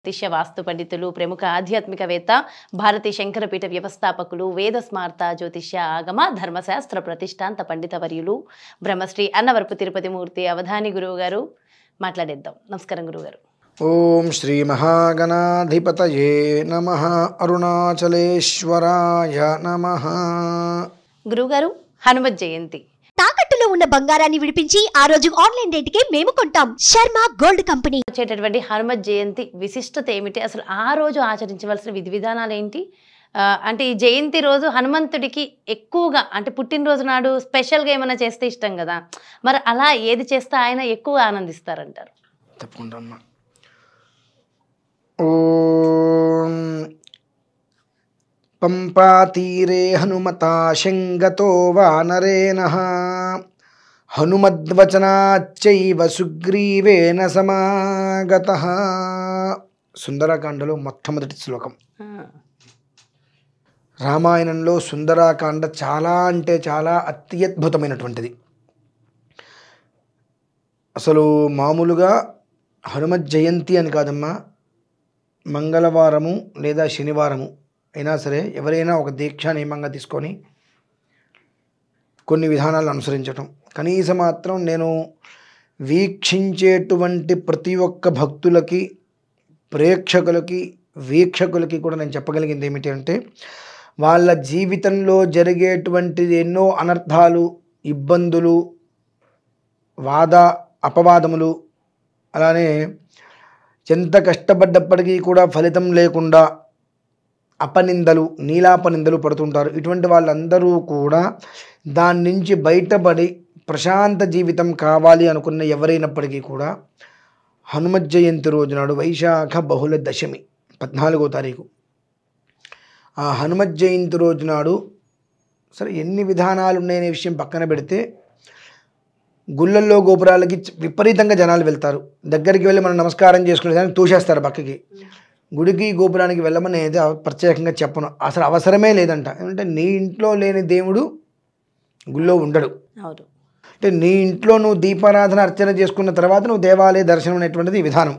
జ్యోతిష్య వాస్తు పండితులు, ప్రముఖ ఆధ్యాత్మికవేత్త, భారతీ శంకరపీఠ వ్యవస్థాపకులు, వేద స్మార్త జ్యోతిష్య ఆగమ ధర్మశాస్త్ర ప్రతిష్టాంత పండితవర్యులు బ్రహ్మశ్రీ అన్నవరపు తిరుపతి మూర్తి అవధాని గురువు గారు మాట్లాడేద్దాం. నమస్కారం గురుగారు. ఓం శ్రీ మహాగణాధిపతయే నమః. అరుణాచలేశ్వరాయ నమః. గురుగారు, హనుమత్ జయంతి తాకట్టులో ఉన్న బంగారాన్ని విడిపించి ఆ రోజు ఆన్లైన్ రేటుకే మేము కొంటాం. Sharma gold company. వచ్చేటటువంటి హనుమత్ జయంతి విశిష్టత ఏమిటి? అసలు ఆ రోజు ఆచరించవలసిన విధి విధానాలు ఏంటి? అంటే ఈ జయంతి రోజు హనుమంతుడికి ఎక్కువగా అంటే పుట్టినరోజు నాడు స్పెషల్గా ఏమైనా చేస్తే ఇష్టం కదా, మరి అలా ఏది చేస్తే ఆయన ఎక్కువ ఆనందిస్తారంటారు? తప్పకుండా అమ్మా. ఓం పంపాతీరే హనుమతా శంగతో వానరేణః హనుమద్వచనాచ్చైవ సుగ్రీవేణ సమాగతః. సుందరకాండలో మొట్టమొదటి శ్లోకం. రామాయణంలో సుందరకాండ చాలా అంటే చాలా అత్యద్భుతమైనటువంటిది. అసలు మామూలుగా హనుమత్ జయంతి అని కాదమ్మా, మంగళవారము లేదా శనివారము అయినా సరే ఎవరైనా ఒక దీక్ష నియమంగా తీసుకొని కొన్ని విధానాలు అనుసరించటం, కనీసం మాత్రం నేను వీక్షించేటువంటి ప్రతి ఒక్క భక్తులకి, ప్రేక్షకులకి, వీక్షకులకి కూడా నేను చెప్పగలిగింది ఏమిటి అంటే, వాళ్ళ జీవితంలో జరిగేటువంటి ఎన్నో అనర్థాలు, ఇబ్బందులు, వాద అపవాదములు, అలానే ఎంత కష్టపడ్డప్పటికీ కూడా ఫలితం లేకుండా అపనిందలు, నీలాపనిందలు పడుతుంటారు. ఇటువంటి వాళ్ళందరూ కూడా దాని నుంచి బయటపడి ప్రశాంత జీవితం కావాలి అనుకున్న ఎవరైనప్పటికీ కూడా హనుమత్ జయంతి రోజు నాడు వైశాఖ బహుళ దశమి 14వ తారీఖు ఆ హనుమత్ జయంతి రోజు నాడు సరే ఎన్ని విధానాలు ఉన్నాయనే విషయం పక్కన పెడితే, గుళ్ళల్లో గోపురాలకి విపరీతంగా జనాలు వెళ్తారు. దగ్గరికి వెళ్ళి మనం నమస్కారం చేసుకునే దానికి తోసేస్తారు పక్కకి. గుడికి గోపురానికి వెళ్ళమనేది ప్రత్యేకంగా చెప్పను, అసలు అవసరమే లేదంట. ఎందుకంటే నీ ఇంట్లో లేని దేవుడు గుళ్ళో ఉండడు. అంటే నీ ఇంట్లో నువ్వు దీపారాధన అర్చన చేసుకున్న తర్వాత నువ్వు దేవాలయ దర్శనం అనేటువంటిది విధానం.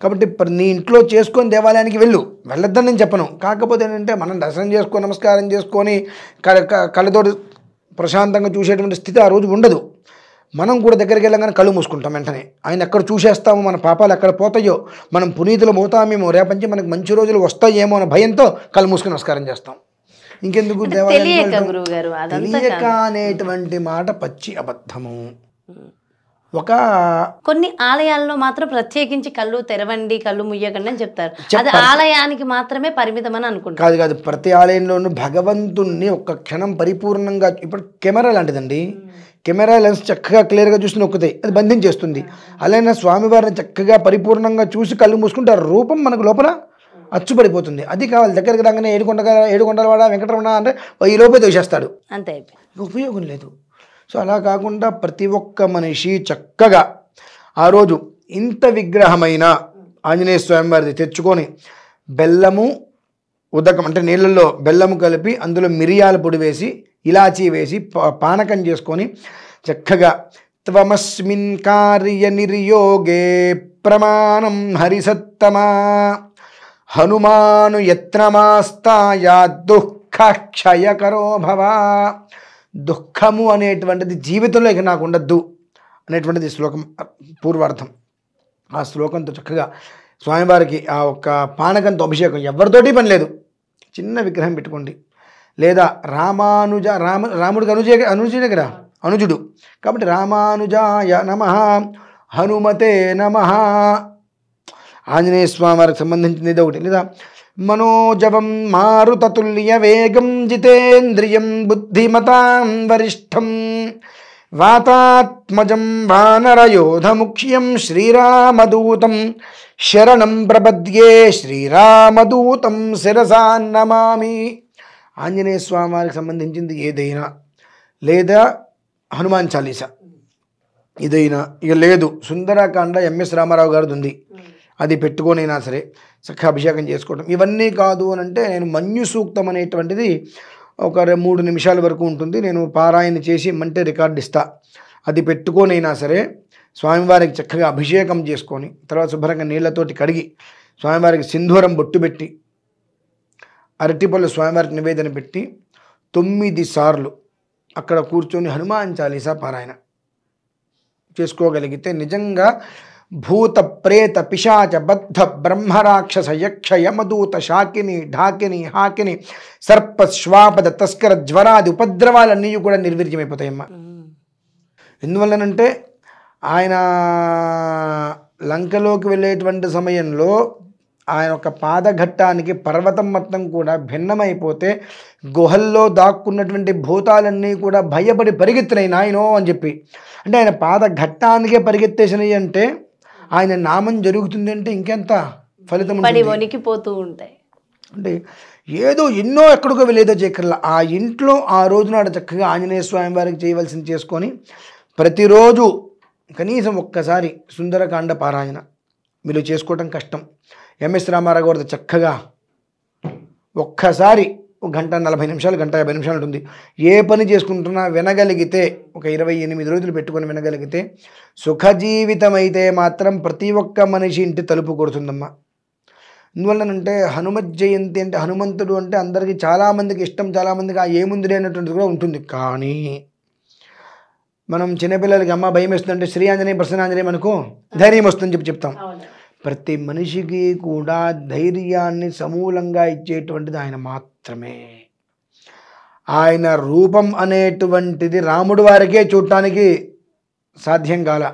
కాబట్టి నీ ఇంట్లో చేసుకొని దేవాలయానికి వెళ్ళొద్దని నేను చెప్పను. కాకపోతే ఏంటంటే మనం దర్శనం చేసుకొని నమస్కారం చేసుకొని కళ్ళతోటి ప్రశాంతంగా చూసేటువంటి స్థితి ఆ రోజు ఉండదు. మనం కూడా దగ్గరికి వెళ్ళగానే కళ్ళు మూసుకుంటాం. వెంటనే ఆయన ఎక్కడ చూసేస్తామో, మన పాపాలు ఎక్కడ పోతాయో, మనం పునీతులు అవుతామేమో, రేపంచి మనకు మంచి రోజులు వస్తాయేమో అనే భయంతో కళ్ళు మూసుకొని నమస్కారం చేస్తాం. ఇంకెందుకు తెలియక అనేటువంటి మాట పచ్చి అబద్ధము. కొన్ని ఆలయాల్లో మాత్రం ప్రత్యేకించి కళ్ళు తెరవండి, కళ్ళు ముయ్యకండి అని చెప్తారు. అది ఆలయానికి మాత్రమే పరిమితం అని అనుకుంటారు. కాదు, ప్రతి ఆలయంలోనూ భగవంతుణ్ణి ఒక్క క్షణం పరిపూర్ణంగా, ఇప్పుడు కెమెరా లాంటిదండి, కెమెరా లెన్స్ చక్కగా క్లియర్గా చూసి నొక్కుతాయి, అది బంధించేస్తుంది. అలానే స్వామివారిని చక్కగా పరిపూర్ణంగా చూసి కళ్ళు మూసుకుంటే ఆ రూపం మనకు లోపల అచ్చుపడిపోతుంది. అది కావాలి. దగ్గరికి రాగానే ఏడుకొండలవాడ వెంకటరమణ అంటే ఈ లోపే దోషేస్తాడు, అంతే, ఉపయోగం లేదు. సో అలా కాకుండా ప్రతి ఒక్క మనిషి చక్కగా ఆ రోజు ఇంత విగ్రహమైన ఆంజనేయ స్వామి వారిది తెచ్చుకొని బెల్లము ఉదకం అంటే నీళ్ళల్లో బెల్లము కలిపి అందులో మిరియాల పొడి వేసి ఇలాచీ వేసి పానకం చేసుకొని చక్కగా త్వమస్మిన్ కార్య నిర్యోగే ప్రమాణం హరిసత్తమా హనుమాను యత్నమాస్తాయ దుఃఖక్షయకరో భవ. దుఃఖము అనేటువంటిది జీవితంలో ఇక నాకు ఉండద్దు అనేటువంటిది శ్లోకం పూర్వార్థం. ఆ శ్లోకంతో చక్కగా స్వామివారికి ఆ ఒక్క పానకంతో అభిషేకం, ఎవరితోటి పని లేదు. చిన్న విగ్రహం పెట్టుకోండి, లేదా రాముడికి అనుజుడే కదా, అనుజుడు కాబట్టి రామానుజాయ నమః, హనుమతే నమః. ఆంజనేయ స్వామి వారికి సంబంధించింది ఇది ఒకటి. లేదా మనోజవం మారుతతుల్య వేగం జితేంద్రియం బుద్ధిమతాం వరిష్టం వాతాత్మజం వానరయోధముఖ్యం శ్రీరామదూతం శరణం ప్రపద్యే శ్రీరామదూతం శిరసా నమామి. ఆంజనేయ స్వామి వారికి సంబంధించింది ఏదైనా, లేదా హనుమాన్ చాలీసా ఇదైనా, ఇక లేదు సుందరకాండ ఎంఎస్ రామారావు గారిది ఉంది, అది పెట్టుకొనైనా సరే చక్కగా అభిషేకం చేసుకోవడం. ఇవన్నీ కాదు అని అంటే నేను మన్యు సూక్తం అనేటువంటిది ఒక 3 నిమిషాల వరకు ఉంటుంది, నేను పారాయణ చేసి ఇమ్మంటే రికార్డు ఇస్తా, అది పెట్టుకొనైనా సరే స్వామివారికి చక్కగా అభిషేకం చేసుకొని తర్వాత శుభ్రంగా నీళ్లతోటి కడిగి స్వామివారికి సింధూరం బొట్టు పెట్టి అరటిపళ్ళు స్వామివారికి నివేదన పెట్టి 9 సార్లు అక్కడ కూర్చొని హనుమాన్ చాలీసా పారాయణ చేసుకోగలిగితే నిజంగా భూత ప్రేత పిశాచ బద్ధ బ్రహ్మరాక్షస యక్ష యమదూత శాకిని ఢాకిని హాకిని సర్ప శ్వాపద తస్కర జ్వరాది ఉపద్రవాలన్నీ కూడా నిర్వీర్యమైపోతాయమ్మా. ఎందువల్లనంటే ఆయన లంకలోకి వెళ్ళేటువంటి సమయంలో ఆయన ఒక పాదఘట్టానికి పర్వతం మొత్తం కూడా భిన్నమైపోతే గుహల్లో దాక్కున్నటువంటి భూతాలన్నీ కూడా భయపడి పరిగెత్తినాయి నాయనో అని చెప్పి. అంటే ఆయన పాదఘట్టానికే పరిగెత్తేసినాయి అంటే ఆయన నామం జరుగుతుంది అంటే ఇంకెంత ఫలితం వణికిపోతూ ఉంటాయి. అంటే ఏదో ఎన్నో ఎక్కడికో వెళ్ళేదో చేయక్కర్లా, ఆ ఇంట్లో ఆ రోజునాడు చక్కగా ఆంజనేయ స్వామి వారికి చేయవలసింది చేసుకొని ప్రతిరోజు కనీసం ఒక్కసారి సుందరకాండ పారాయణ మీరు చేసుకోవటం కష్టం. ఎంఎస్ రామారావు గారితో చక్కగా ఒక్కసారి 1 గంట 40 నిమిషాలు, 1 గంట 50 నిమిషాలు ఉంటుంది. ఏ పని చేసుకుంటున్నా వినగలిగితే ఒక 28 రోజులు పెట్టుకొని వినగలిగితే సుఖజీవితం అయితే మాత్రం ప్రతి ఒక్క మనిషి ఇంటి తలుపు కొడుతుందమ్మా. ఎందువల్లనంటే హనుమత్ జయంతి అంటే హనుమంతుడు అంటే అందరికీ చాలామందికి ఇష్టం, చాలామందికి ఆ ఏముంది అనేటువంటిది కూడా ఉంటుంది. కానీ మనం చిన్నపిల్లలకి అమ్మ భయం వేస్తుందంటే శ్రీ ఆంజనేయ ప్రసన్నాంజనేయం అనుకో ధైర్యం వస్తుందని చెప్పి చెప్తాం. ప్రతి మనిషికి కూడా ధైర్యాన్ని సమూలంగా ఇచ్చేటువంటిది ఆయన మాత్రమే. ఆయన రూపం అనేటువంటిది రాముడు వారికే చూడటానికి సాధ్యం కాల.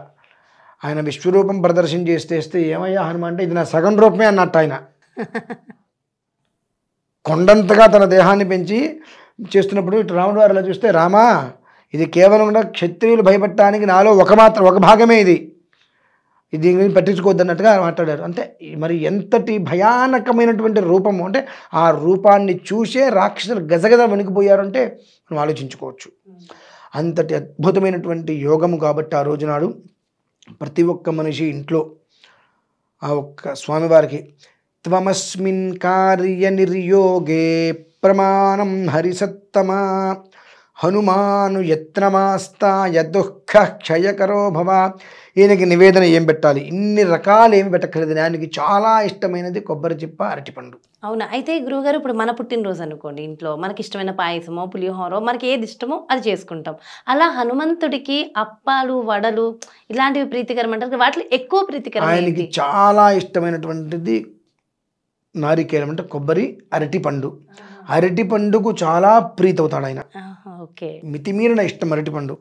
ఆయన విశ్వరూపం ప్రదర్శన చేస్తే ఏమయ్యా హనుమ అంటే ఇది నా సగం రూపమే అన్నట్టు. ఆయన కొండంతగా తన దేహాన్ని పెంచి చేస్తున్నప్పుడు ఇటు రాముడు వారు అలా చూస్తే రామా ఇది కేవలం కూడా క్షత్రియులు భయపడటానికి నాలో ఒక భాగమే ఇది దీని గురించి పట్టించుకోవద్దన్నట్టుగా మాట్లాడారు. అంటే మరి ఎంతటి భయానకమైనటువంటి రూపము అంటే ఆ రూపాన్ని చూసే రాక్షసులు గజగజ వణికిపోయారు అంటే మనం ఆలోచించుకోవచ్చు. అంతటి అద్భుతమైనటువంటి యోగము కాబట్టి ఆ రోజునాడు ప్రతి ఒక్క మనిషి ఇంట్లో ఆ ఒక్క స్వామివారికి త్వమస్మిన్ కార్య నిర్యోగే ప్రమాణం హరిసత్తమా హనుమాను యత్నమాస్తాయ దుఃఖ క్షయకరో భవ. ఈయనకి నివేదన ఏం పెట్టాలి, ఇన్ని రకాలు ఏమి పెట్టక్కర్లేదు. ఆయనకి చాలా ఇష్టమైనది కొబ్బరి చిప్ప అరటిపండు. అవునా? అయితే గురువుగారు ఇప్పుడు మన పుట్టినరోజు అనుకోండి, ఇంట్లో మనకి ఇష్టమైన పాయసమో పులిహోరో మనకి ఏది ఇష్టమో అది చేసుకుంటాం. అలా హనుమంతుడికి అప్పాలు వడలు ఇలాంటివి ప్రీతికరం అంటారు, వాటిలో ఎక్కువ ప్రీతికరం ఆయనకి చాలా ఇష్టమైనటువంటిది నారికేలం అంటే కొబ్బరి అరటిపండు. అరటిపండుకు చాలా ప్రీతి అవుతాడు ఆయన. మితిమీరిన ఇష్టం అరటిపండు.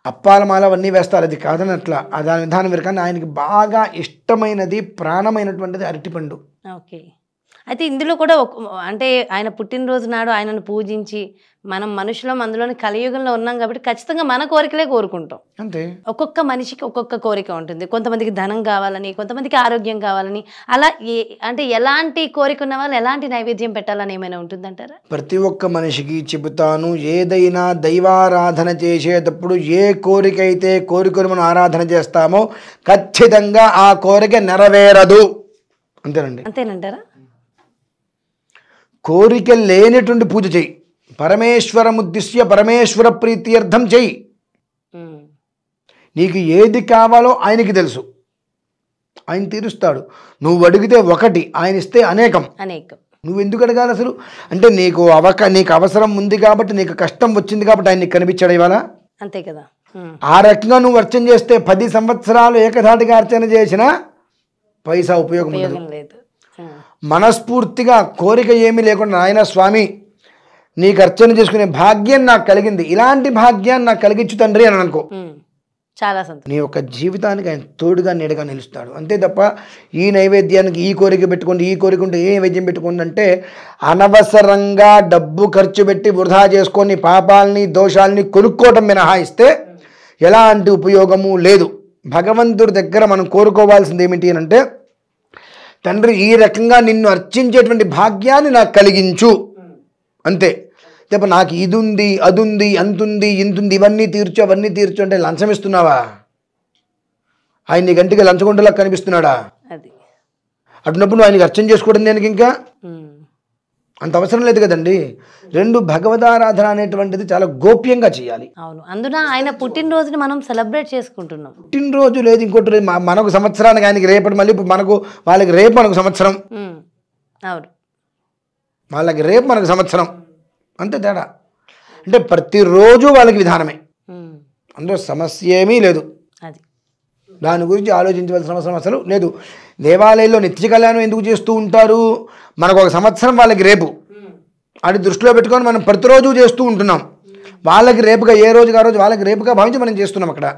అప్పాల మాల అవన్నీ వేస్తారు, అది కాదని అట్లా దాని విధానం వేరు. కానీ ఆయనకి బాగా ఇష్టమైనది ప్రాణమైనటువంటిది అరటిపండు. ఓకే. అయితే ఇందులో కూడా అంటే ఆయన పుట్టినరోజు నాడు ఆయనను పూజించి మనం మనుషులం అందులోని కలియుగంలో ఉన్నాం కాబట్టి ఖచ్చితంగా మన కోరికలే కోరుకుంటాం. అంతే. ఒక్కొక్క మనిషికి ఒక్కొక్క కోరిక ఉంటుంది. కొంతమందికి ధనం కావాలని, కొంతమందికి ఆరోగ్యం కావాలని, అలా అంటే ఎలాంటి కోరిక ఉన్న వాళ్ళు ఎలాంటి నైవేద్యం పెట్టాలని ఏమైనా ఉంటుందంటారా? ప్రతి ఒక్క మనిషికి చెబుతాను, ఏదైనా దైవారాధన చేసేటప్పుడు ఏ కోరిక అయితే కోరికను మనం ఆరాధన చేస్తామో ఖచ్చితంగా ఆ కోరిక నెరవేరదు. అంతేనండి. అంతేనంటారా? కోరిక లేనటువంటి పూజ చెయ్యి, పరమేశ్వరముద్దిశ్య పరమేశ్వర ప్రీత్యర్థం చెయ్యి. నీకు ఏది కావాలో ఆయనకి తెలుసు, ఆయన తీరుస్తాడు. నువ్వు అడిగితే ఒకటి, ఆయన ఇస్తే అనేకం. నువ్వు ఎందుకు అడగాలి అసలు? అంటే నీకు అవసరం ఉంది కాబట్టి, నీకు కష్టం వచ్చింది కాబట్టి ఆయన నీకు కనిపించాడు ఇవాళ. అంతే కదా. ఆ రకంగా నువ్వు అర్చన చేస్తే 10 సంవత్సరాలు ఏకధాటిగా అర్చన చేసినా పైసా ఉపయోగం లేదు. మనస్ఫూర్తిగా కోరిక ఏమీ లేకుండా ఆయన స్వామి నీకు అర్చన చేసుకునే భాగ్యం నాకు కలిగింది, ఇలాంటి భాగ్యాన్ని నాకు కలిగించు తండ్రి అని అనుకో, చాలా సంతోషం. నీ యొక్క జీవితానికి ఆయన తోడుగా నీడగా నిలుస్తాడు. అంతే తప్ప ఈ నైవేద్యానికి ఈ కోరిక పెట్టుకోండి, ఈ కోరిక ఉంటే ఏ నైవేద్యం పెట్టుకోండి అంటే అనవసరంగా డబ్బు ఖర్చు పెట్టి వృధా చేసుకొని పాపాలని దోషాలని కొనుక్కోవటం మినహాయిస్తే ఎలాంటి ఉపయోగము లేదు. భగవంతుడి దగ్గర మనం కోరుకోవాల్సింది ఏమిటి అని అంటే, తండ్రి ఈ రకంగా నిన్ను అర్చించేటువంటి భాగ్యాన్ని నాకు కలిగించు అంతే. తప్ప నాకు ఇది ఉంది, అది ఉంది, అంతుంది, ఇంతుంది, ఇవన్నీ తీర్చు అవన్నీ తీర్చు అంటే లంచం ఇస్తున్నావా? ఆయన నీ గంటికి లంచగొండలా కనిపిస్తున్నాడా? అటున్నప్పుడు నువ్వు ఆయనకి అర్చన చేసుకోవడం దానికి ఇంకా అంత అవసరం లేదు కదండి. 2 భగవదారాధన అనేటువంటిది చాలా గోప్యంగా చేయాలి. అవును, అందున ఆయన పుట్టినరోజుని మనం సెలబ్రేట్ చేసుకుంటున్నాం. పుట్టినరోజు లేదు, ఇంకోటి లేదు. మనకు సంవత్సరానికి ఆయనకి రేపటి, మళ్ళీ వాళ్ళకి రేపు మనకు సంవత్సరం. అవును, వాళ్ళకి రేపు మనకు సంవత్సరం, అంతే తేడా. అంటే ప్రతిరోజు వాళ్ళకి విధానమే, అందులో సమస్య ఏమీ లేదు. అది దాని గురించి ఆలోచించవలసిన అవసరం అసలు లేదు. దేవాలయంలో నిత్య కళ్యాణం ఎందుకు చేస్తూ ఉంటారు? మనకు ఒక సంవత్సరం, వాళ్ళకి రేపు, అది దృష్టిలో పెట్టుకొని మనం ప్రతిరోజు చేస్తూ ఉంటున్నాం. వాళ్ళకి రేపుగా, ఏ రోజుగా ఆ రోజు వాళ్ళకి రేపుగా భావించి మనం చేస్తున్నాం అక్కడ.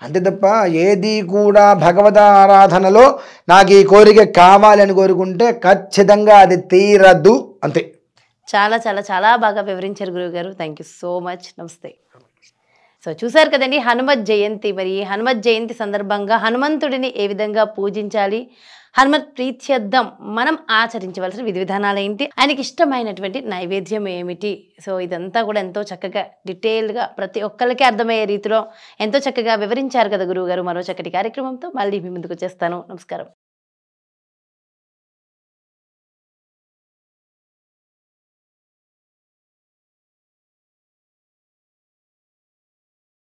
అంతే తప్ప ఏది కూడా భగవద్ ఆరాధనలో నాకు ఈ కోరిక కావాలని కోరుకుంటే ఖచ్చితంగా అది తీరద్దు, అంతే. చాలా చాలా చాలా బాగా వివరించారు గురువుగారు. Thank you so much. నమస్తే. సో చూసారు కదండి, హనుమత్ జయంతి. మరి హనుమత్ జయంతి సందర్భంగా హనుమంతుడిని ఏ విధంగా పూజించాలి, హనుమత్ ప్రీత్యర్థం మనం ఆచరించవలసిన విధి విధానాలు ఏంటి, ఆయనకి ఇష్టమైనటువంటి నైవేద్యం ఏమిటి. సో ఇదంతా కూడా ఎంతో చక్కగా డీటెయిల్డ్గా ప్రతి ఒక్కరికి అర్థమయ్యే రీతిలో ఎంతో చక్కగా వివరించారు కదా గురువుగారు. మరో చక్కటి కార్యక్రమంతో మళ్ళీ మీ ముందుకు వచ్చేస్తాను. నమస్కారం.